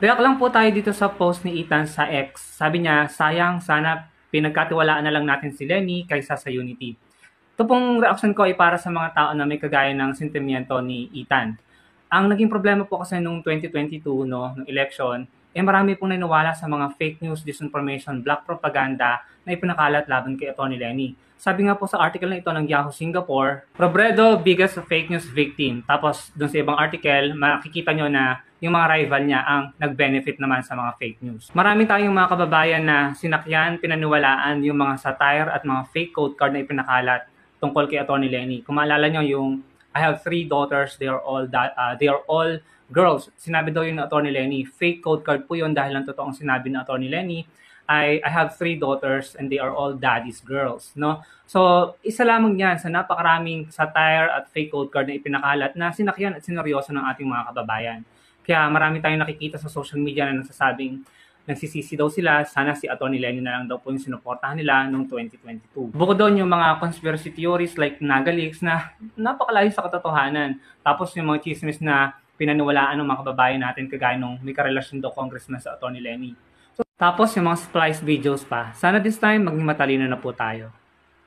React lang po tayo dito sa post ni Ethan sa X. Sabi niya, sayang, sana pinagkatiwalaan na lang natin si Lenny kaysa sa Unity. Ito pong reaction ko ay para sa mga tao na may kagaya ng sentimiento ni Ethan. Ang naging problema po kasi nung 2022, no, ng election, marami pong naniwala sa mga fake news, disinformation, black propaganda na ipinakalat laban kay Atty. Lenny. Sabi nga po sa article na ito ng Yahoo Singapore, Robredo, biggest fake news victim. Tapos dun sa ibang article, makikita nyo na yung mga rival niya ang nag-benefit naman sa mga fake news. Marami tayong mga kababayan na sinakyan, pinaniwalaan yung mga satire at mga fake code card na ipinakalat tungkol kay Atty. Lenny. Kung maalala nyo yung I have 3 daughters, they are all girls. Sinabi daw yung Atty. Lenny, fake code card po yun dahil ang totoong sinabi ng Atty. Lenny I have 3 daughters and they are all daddy's girls, no? So, isa lamang yan sa napakaraming satire at fake code card na ipinakalat na sinakyan at sineryoso ng ating mga kababayan. Kaya marami tayong nakikita sa social media na nagsasabing nagsisisi daw sila, sana si Atty. Lenny na lang daw po yung sinuportahan nila noong 2022. Bukod doon yung mga conspiracy theories like Naga Leaks na napakalayo sa katotohanan. Tapos yung mga chismis na pinaniwalaan ng mga kababayan natin kagaya nung may karelasyon daw congressman sa Atty. Lenny. So, tapos yung mga splice videos pa. Sana this time maging matalino na po tayo.